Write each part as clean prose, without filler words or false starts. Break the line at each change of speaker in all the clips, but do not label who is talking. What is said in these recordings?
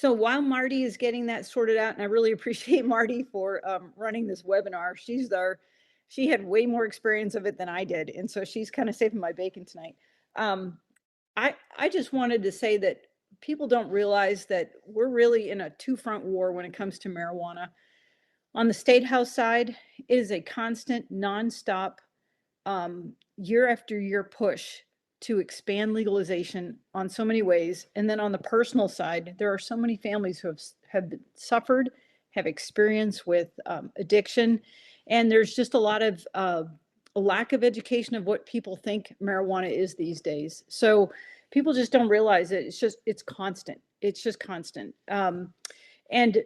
So while Marty is getting that sorted out, and I really appreciate Marty for running this webinar. She had way more experience of it than I did, and so she's kind of saving my bacon tonight. Um, I just wanted to say that people don't realize that we're really in a two-front war when it comes to marijuana. On the state house side, it is a constant, nonstop, year after year push to expand legalization on so many ways. And then on the personal side, there are so many families who have suffered, have experience with addiction, and there's just a lot of a lack of education of what people think marijuana is these days. So people just don't realize it. It's constant. It's just constant. And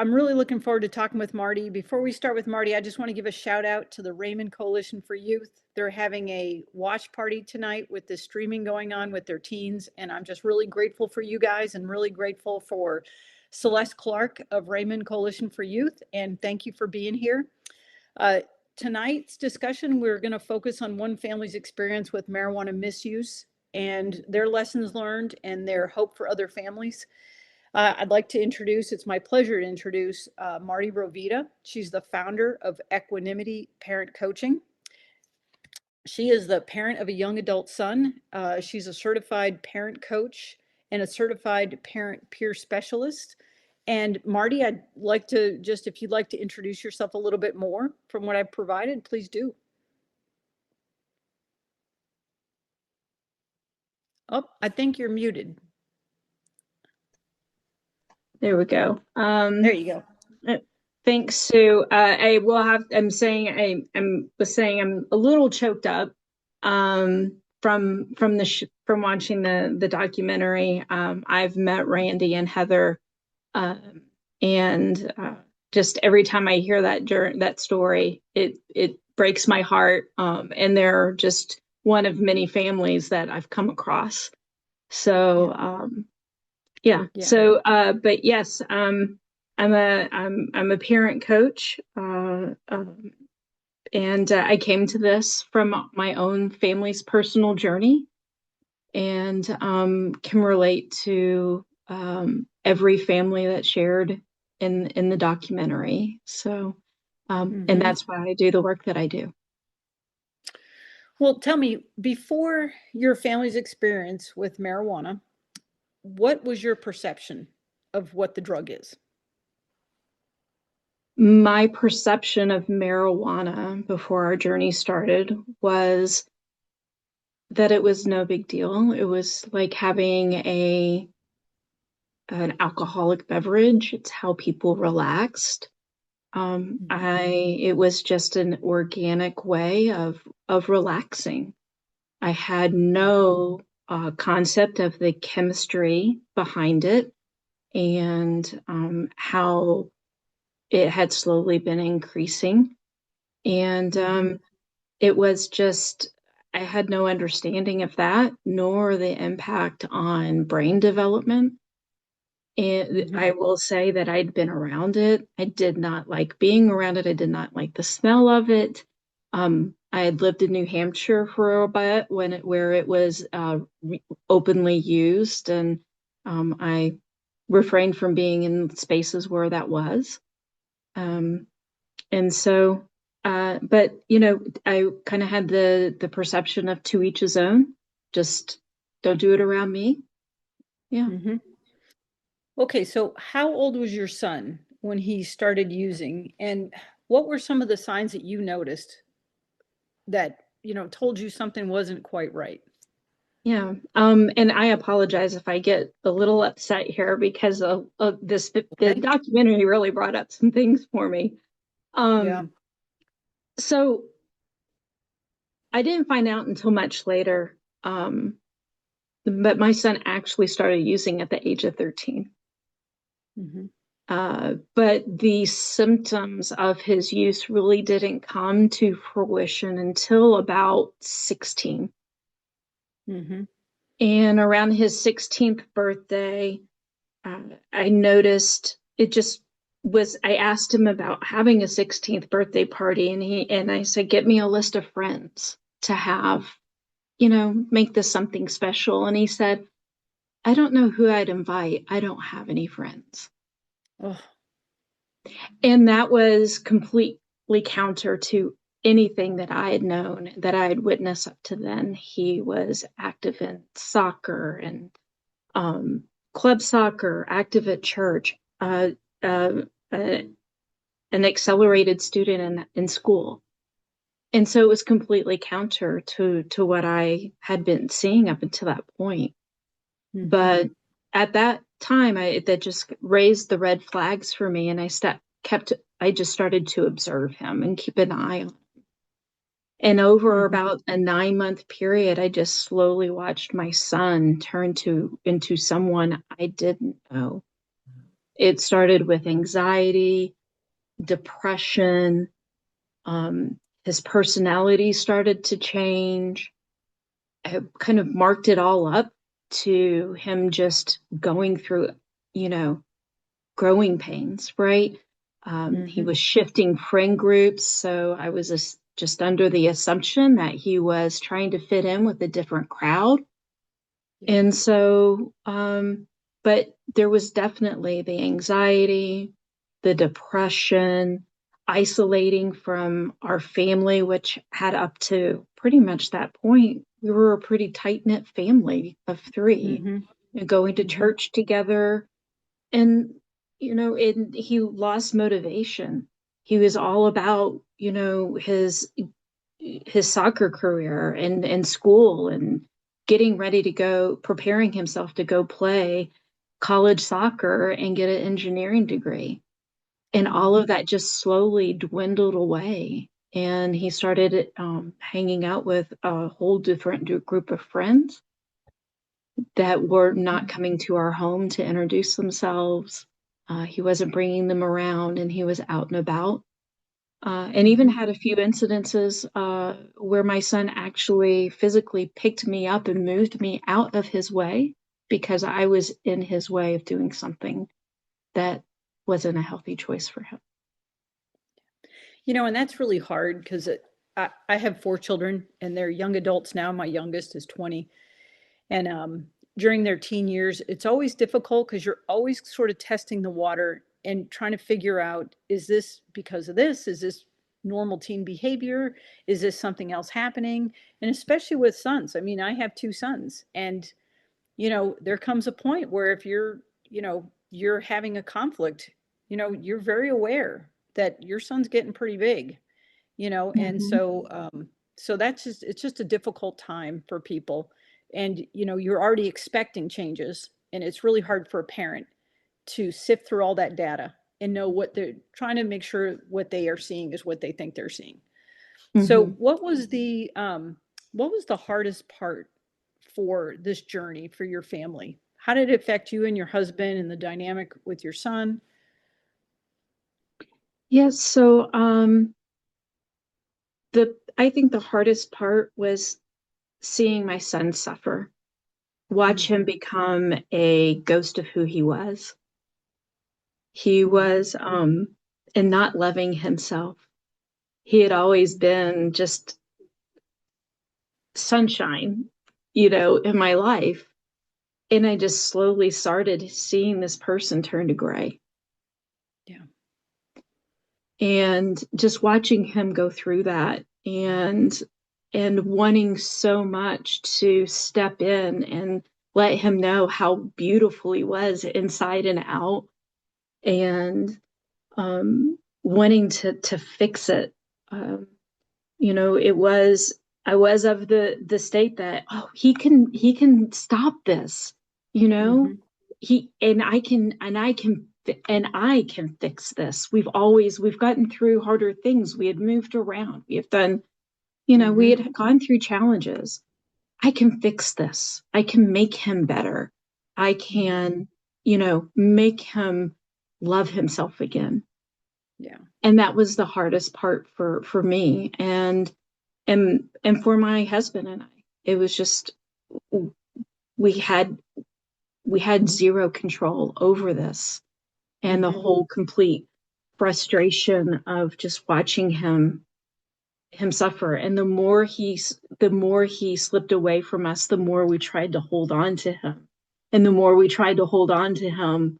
I'm really looking forward to talking with Marty. Before we start with Marty, I just want to give a shout out to the Raymond Coalition for Youth. They're having a watch party tonight with the streaming going on with their teens. And I'm just really grateful for you guys and really grateful for Celeste Clark of Raymond Coalition for Youth. And thank you for being here. Uh, Tonight's discussion, we're going to focus on one family's experience with marijuana misuse and their lessons learned and their hope for other families. I'd like to introduce, it's my pleasure to introduce Marti Roveda. She's the founder of Equanimity Parent Coaching. She is the parent of a young adult son. She's a certified parent coach and a certified parent peer specialist. And Marty, I'd like to just, if you'd like to introduce yourself a little bit more from what I've provided, please do. Oh, I think you're muted.
There we go.
There you
go. Thanks, Sue. I was saying I'm a little choked up from watching the documentary. I've met Randy and Heather, and just every time I hear that story, it breaks my heart. And they're just one of many families that I've come across. So. Yeah. So, but yes, I'm a parent coach, and I came to this from my own family's personal journey, and can relate to every family that shared in the documentary. So, and that's why I do the work that I do.
Well, tell me, before your family's experience with marijuana, what was your perception of what the drug is?
My perception of marijuana before our journey started was that it was no big deal. It was like having an alcoholic beverage. It's how people relaxed. It was just an organic way of relaxing. I had no concept of the chemistry behind it and how it had slowly been increasing. And it was just, I had no understanding of that, nor the impact on brain development. And I will say that I'd been around it. I did not like being around it. I did not like the smell of it. I had lived in New Hampshire for a bit where it was openly used, and I refrained from being in spaces where that was. And so, but I kind of had the perception of to each his own. Just don't do it around me. Yeah.
Okay, so how old was your son when he started using, and what were some of the signs that you noticed that told you something wasn't quite right?
Yeah. And I apologize if I get a little upset here because the documentary really brought up some things for me. So I didn't find out until much later. But my son actually started using at the age of 13. But the symptoms of his use really didn't come to fruition until about 16. And around his 16th birthday, I noticed it just was, I asked him about having a 16th birthday party, and I said, get me a list of friends to have, make this something special. And he said, I don't know who I'd invite. I don't have any friends.
Oh,
And that was completely counter to anything that I had known, that I had witnessed up to then. He was active in soccer and um, club soccer, active at church, uh, uh, an accelerated student in school. And so it was completely counter to what I had been seeing up until that point.
mm-hmm.
But at that time, that just raised the red flags for me, and I just started to observe him and keep an eye on him. And over
Mm-hmm.
about a 9 month period, I just slowly watched my son turn into someone I didn't know. It started with anxiety, depression. His personality started to change. I kind of marked it all up to him just going through, you know, growing pains, right? He
Mm-hmm.
was shifting friend groups. So I was just under the assumption that he was trying to fit in with a different crowd.
Yeah.
And so, but there was definitely the anxiety, the depression, isolating from our family, which had up to pretty much that point, we were a pretty tight knit family of three,
Mm-hmm.
and going to
Mm-hmm.
church together. And, he lost motivation. He was all about, his soccer career and school and getting ready to go, preparing himself to go play college soccer and get an engineering degree. And all
Mm-hmm.
of that just slowly dwindled away. And he started hanging out with a whole different group of friends that were not coming to our home to introduce themselves. He wasn't bringing them around, and he was out and about. And even
Mm-hmm.
had a few incidences where my son actually physically picked me up and moved me out of his way because I was in his way of doing something that wasn't a healthy choice for him.
And that's really hard because I have 4 children and they're young adults now. My youngest is 20. And during their teen years, it's always difficult because you're always sort of testing the water and trying to figure out, is this because of this? Is this normal teen behavior? Is this something else happening? And especially with sons. I mean, I have 2 sons, and there comes a point where if you're having a conflict, you're very aware that your son's getting pretty big, and
Mm-hmm.
so it's just a difficult time for people. And you're already expecting changes, and it's really hard for a parent to sift through all that data and know what they're trying to make sure what they are seeing is what they think they're seeing. So
Mm-hmm.
what was the hardest part for this journey for your family? How did it affect you and your husband and the dynamic with your son?
Yes, so the I think the hardest part was seeing my son suffer, watch him
Mm-hmm.
become a ghost of who he was. He
Mm-hmm.
was and not loving himself. He had always been just sunshine, in my life. And I just slowly started seeing this person turn to gray.
Yeah.
And just watching him go through that, and wanting so much to step in and let him know how beautiful he was inside and out, and wanting to fix it. Um, it was I was of the state that, oh, he can stop this, you know
Mm-hmm.
he and I can fix this. We've gotten through harder things. We had moved around. We have done, we
Mm-hmm.
had gone through challenges. I can fix this. I can make him better. I
Mm-hmm.
can, make him love himself again.
Yeah.
And that was the hardest part for me, and for my husband and I. It was just, we had we had zero control over this, and the
Mm-hmm.
whole complete frustration of just watching him suffer. And the more he slipped away from us, the more we tried to hold on to him. And the more we tried to hold on to him,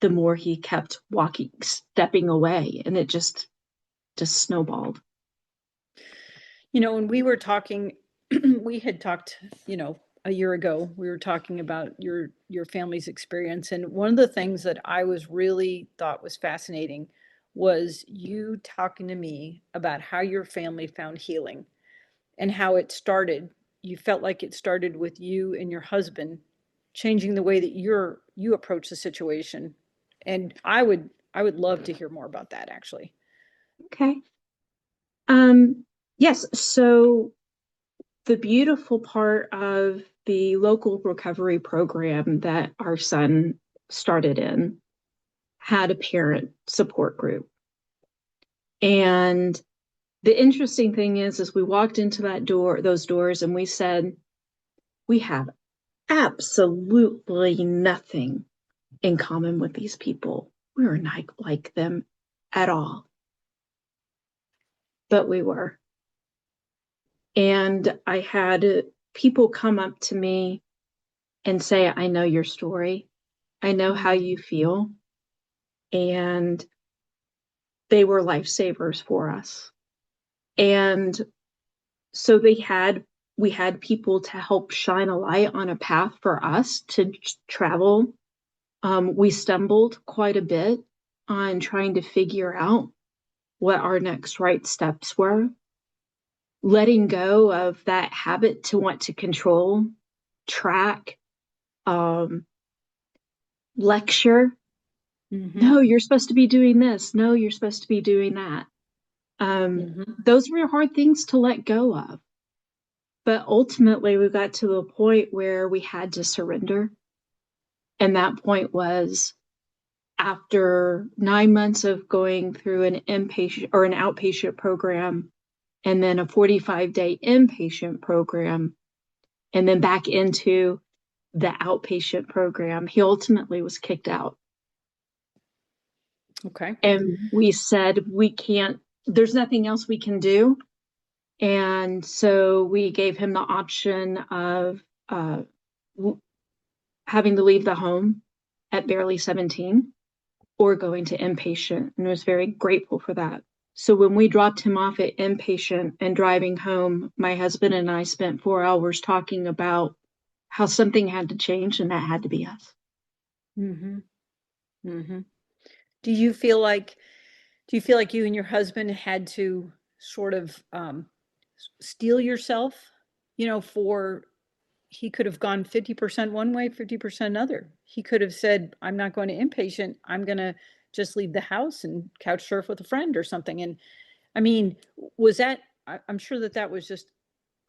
the more he kept stepping away. And it just snowballed.
When we were talking, we had talked, a year ago, we were talking about your family's experience. And one of the things that I was really thought was fascinating was you talking to me about how your family found healing and how it started. You felt like it started with you and your husband changing the way that you approach the situation. And I would love to hear more about that actually.
Okay. Yes. So the beautiful part of the local recovery program that our son started in had a parent support group. And the interesting thing is we walked into those doors, and we said, we have absolutely nothing in common with these people. We were not like them at all. But we were. And I had people come up to me and say, I know your story. I know how you feel. And they were lifesavers for us. And so we had people to help shine a light on a path for us to travel. We stumbled quite a bit on trying to figure out what our next right steps were, letting go of that habit to want to control, track, lecture. No, you're supposed to be doing this. No, you're supposed to be doing that. Those were hard things to let go of. But ultimately, we got to the point where we had to surrender. And that point was after 9 months of going through an inpatient or an outpatient program, and then a 45-day inpatient program, and then back into the outpatient program, he ultimately was kicked out.
Okay.
And we said, there's nothing else we can do. And so we gave him the option of having to leave the home at barely 17 or going to inpatient, and was very grateful for that. So when we dropped him off at inpatient and driving home, my husband and I spent 4 hours talking about how something had to change, and that had to be us.
Mm-hmm. Mm-hmm. Do you feel like you and your husband had to sort of steel yourself, for he could have gone 50% one way, 50% another. He could have said, I'm not going to inpatient. I'm going to just leave the house and couch surf with a friend or something. And I mean, was that, I'm sure that was just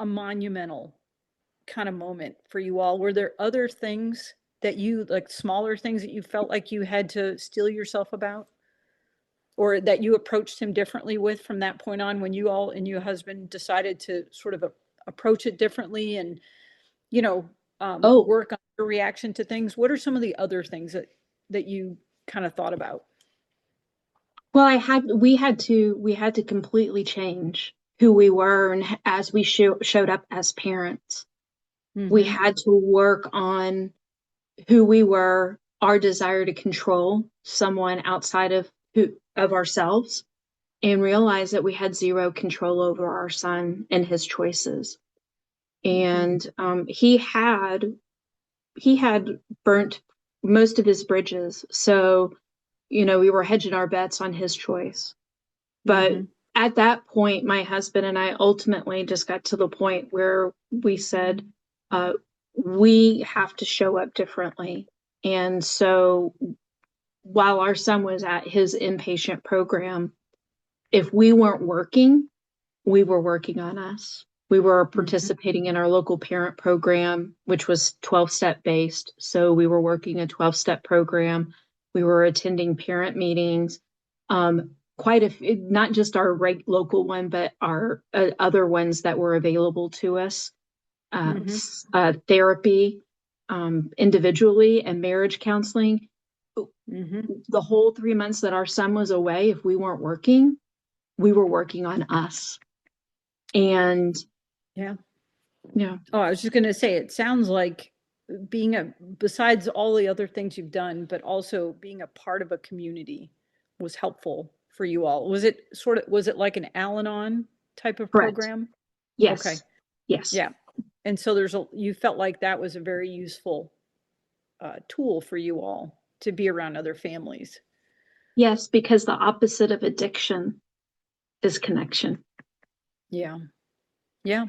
a monumental kind of moment for you all. Were there other things that like smaller things that you felt like you had to steel yourself about? Or that you approached him differently with from that point on, when you all and your husband decided to sort of approach it differently and,
Oh,
work on your reaction to things? What are some of the other things that you kind of thought about?
well, we had to completely change who we were, and as we showed up as parents, we
Mm-hmm.
had to work on who we were, our desire to control someone outside of ourselves, and realize that we had zero control over our son and his choices. And he had burnt most of his bridges, so we were hedging our bets on his choice. But
Mm-hmm.
at that point, my husband and I ultimately just got to the point where we said, we have to show up differently. And so while our son was at his inpatient program, if we weren't working, we were working on us. We were
Mm-hmm.
participating in our local parent program, which was 12-step based. So we were working a 12-step program. We were attending parent meetings, quite not just our local one, but our other ones that were available to us,
Mm-hmm.
therapy, individually, and marriage counseling.
Mm-hmm.
The whole 3 months that our son was away, if we weren't working, we were working on us. And
Yeah.
yeah.
Oh, I was just going to say, it sounds like being besides all the other things you've done, but also being a part of a community was helpful for you all? Was it like an Al-Anon type of
Correct.
program? Okay.
Yes. Yes.
Yeah. And so you felt like that was a very useful tool for you all to be around other families.
Yes, because the opposite of addiction is connection.
Yeah. Yeah.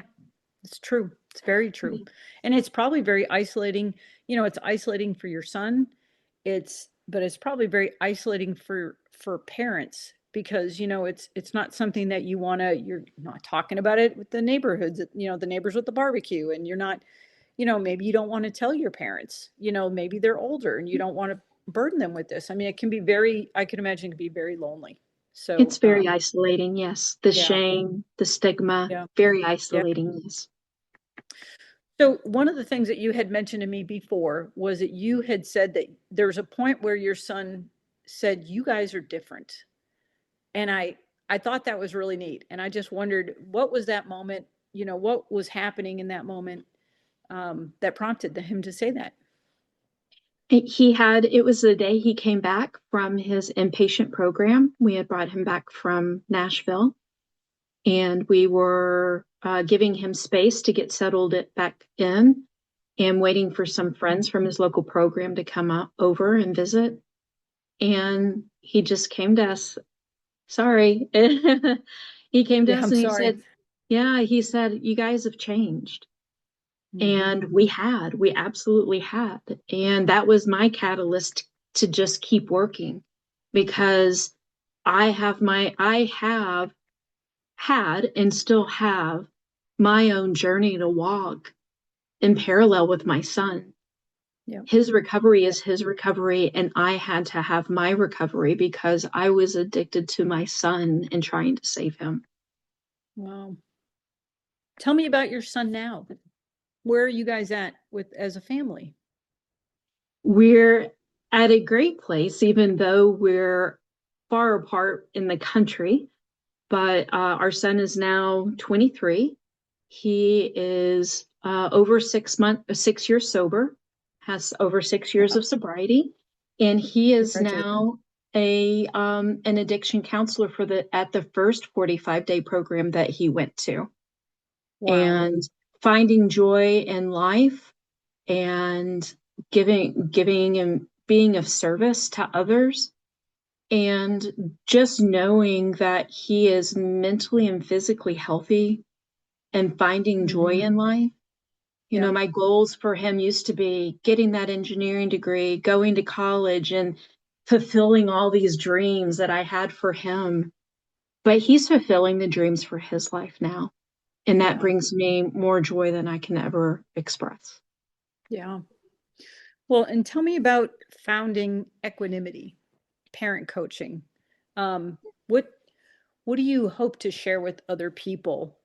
It's true. It's very true. And it's probably very isolating. It's isolating for your son. But it's probably very isolating for parents because, it's not something that you're not talking about it with the neighborhoods, the neighbors with the barbecue, and you're not, maybe you don't want to tell your parents, maybe they're older and you don't want to burden them with this. I mean, I can imagine it can be very lonely.
It's
So,
very isolating, yes. The
yeah,
shame, the stigma,
yeah.
very
Yeah.
isolating, yes.
So one of the things that you had mentioned to me before was that you had said that there was a point where your son said, "You guys are different." And I thought that was really neat. And I just wondered, what was that moment? What was happening in that moment that prompted him to say that?
It was the day he came back from his inpatient program. We had brought him back from Nashville, and we were giving him space to get settled back in and waiting for some friends from his local program to come over and visit. And he just came to us. Sorry. He came to
Yeah,
us
I'm
and he
sorry.
said, yeah, he said, you guys have changed.
Hmm.
And we absolutely had. And that was my catalyst to just keep working because I have had and still have my own journey to walk in parallel with my son.
Yeah.
His recovery
Yeah.
is his recovery, and I had to have my recovery because I was addicted to my son and trying to save him.
Wow. Tell me about your son now. Where are you guys at as a family?
We're at a great place, even though we're far apart in the country. But our son is now 23. He is over 6 years sober, has over 6 years
Wow.
of sobriety, and he is
Congratulations.
now an addiction counselor at the first 45-day program that he went to,
Wow.
and finding joy in life and giving and being of service to others, and just knowing that he is mentally and physically healthy and finding joy
Hmm.
in life.
Yeah.
My goals for him used to be getting that engineering degree, going to college, and fulfilling all these dreams that I had for him. But he's fulfilling the dreams for his life now. And that
Yeah.
brings me more joy than I can ever express.
Yeah. Well, and tell me about founding Equanimity, parent coaching. Um, what what do you hope to share with other people?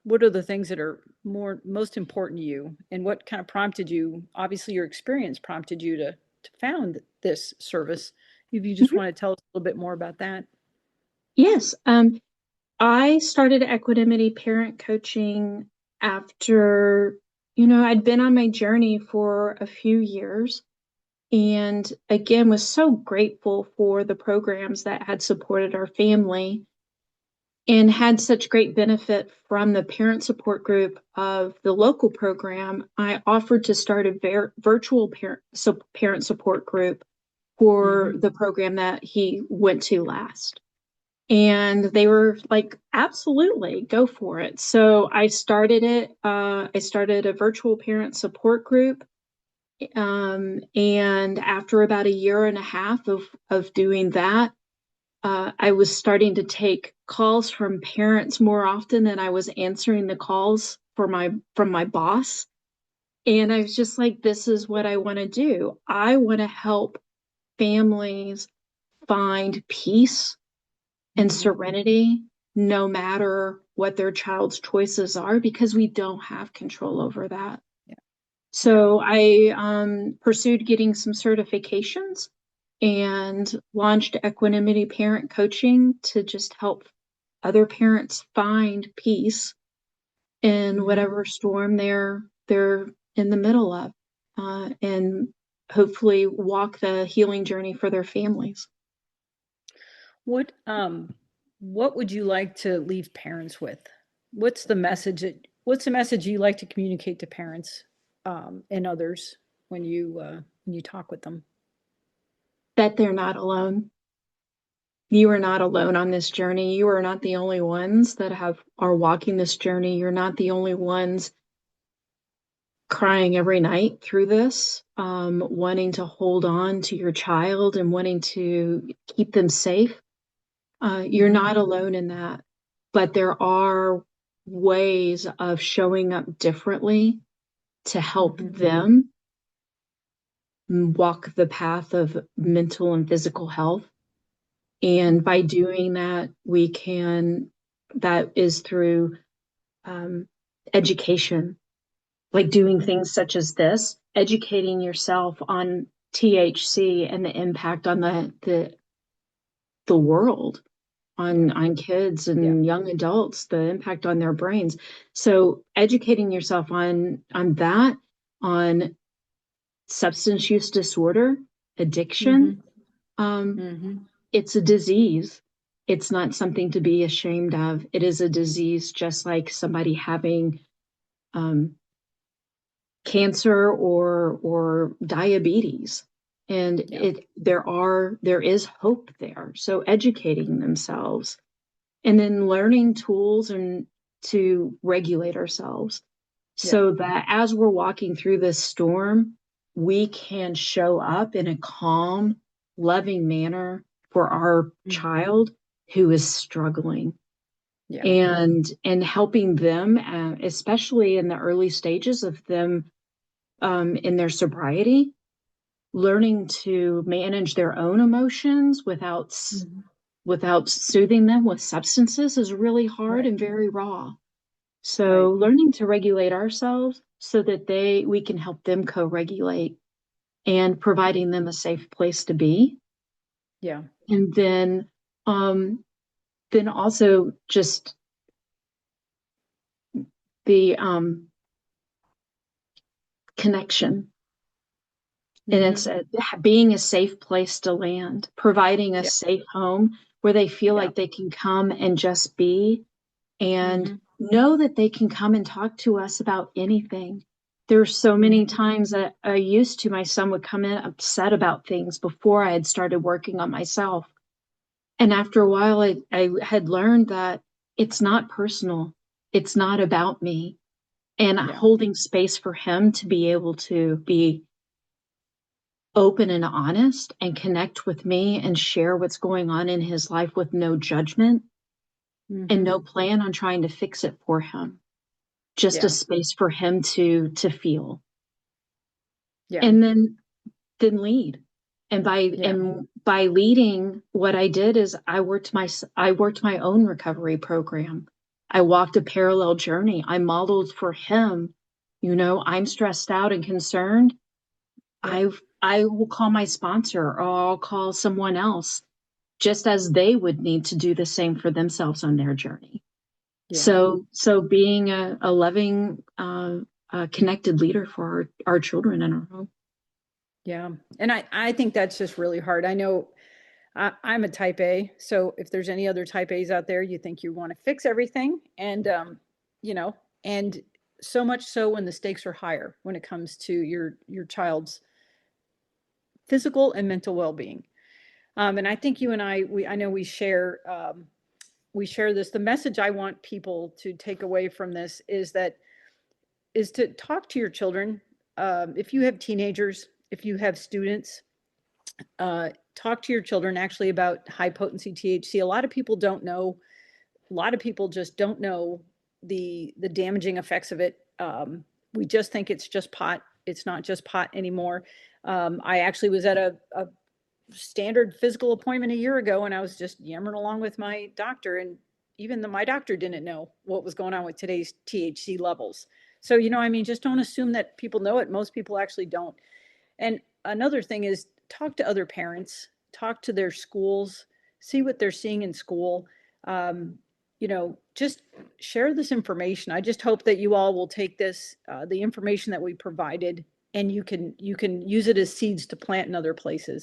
What are the things that are most important to you, and what kind of prompted you? Obviously, your experience prompted you to found this service. If you just
Mhm.
want to tell us a little bit more about that.
Yes. I started Equanimity parent coaching after, I'd been on my journey for a few years, and again was so grateful for the programs that had supported our family and had such great benefit from the parent support group of the local program. I offered to start a virtual parent support group for
Hmm.
the program that he went to last. And they were like, absolutely, go for it. So I started it. I started a virtual parent support group. And after about a year and a half of doing that, I was starting to take calls from parents more often than I was answering the calls from my boss. And I was just like, this is what I want to do. I want to help families find peace and
Hmm.
serenity no matter what their child's choices are, because we don't have control over that.
Yeah. Yeah.
So I pursued getting some certifications and launched Equanimity Parent Coaching to just help other parents find peace in
Hmm.
whatever storm they're in the middle of. and hopefully walk the healing journey for their families.
What would you like to leave parents with? What's the message you like to communicate to parents and others when you talk with them?
That they're not alone. You are not alone on this journey. You are not the only ones that are walking this journey. You're not the only ones crying every night through this, wanting to hold on to your child and wanting to keep them safe. You're not alone in that, but there are ways of showing up differently to help them walk the path of mental and physical health. And by doing that, that is through education, like doing things such as this, educating yourself on THC and the impact on the world, on kids and young adults, the impact on their brains. So educating yourself on that, on substance use disorder, addiction. It's a disease. It's not something to be ashamed of. It is a disease, just like somebody having cancer or diabetes. And there is hope there. So educating themselves and then learning tools and to regulate ourselves so that as we're walking through this storm, we can show up in a calm, loving manner for our child who is struggling. And helping them, especially in the early stages of them in their sobriety, learning to manage their own emotions without soothing them with substances is really hard and very raw. So learning to regulate ourselves so that we can help them co-regulate, and providing them a safe place to be. And then also just the connection. And it's being a safe place to land, providing a safe home where they feel like they can come and just be and know that they can come and talk to us about anything. There's so many times that my son would come in upset about things before I had started working on myself. And after a while, I had learned that it's not personal. It's not about me. And holding space for him to be able to be open and honest and connect with me and share what's going on in his life with no judgment and no plan on trying to fix it for him. Just a space for him to feel. And then lead. And by leading, what I did is I worked my own recovery program. I walked a parallel journey. I modeled for him, I'm stressed out and concerned. I will call my sponsor, or I'll call someone else, just as they would need to do the same for themselves on their journey. So being a loving, connected leader for our children in our home.
Yeah. And I think that's just really hard. I know I'm a type A. So if there's any other type A's out there, you think you want to fix everything. And, and so much so when the stakes are higher, when it comes to your child's physical and mental well-being. And I think you and I know we share this. The message I want people to take away from this is to talk to your children. If you have teenagers, if you have students, talk to your children actually about high potency THC. A lot of people don't know. A lot of people just don't know the damaging effects of it. We just think it's just pot. It's not just pot anymore. I actually was at a standard physical appointment a year ago, and I was just yammering along with my doctor, and even my doctor didn't know what was going on with today's THC levels. So, just don't assume that people know it. Most people actually don't. And another thing is talk to other parents, talk to their schools, see what they're seeing in school. Just share this information. I just hope that you all will take this, the information that we provided, and you can use it as seeds to plant in other places.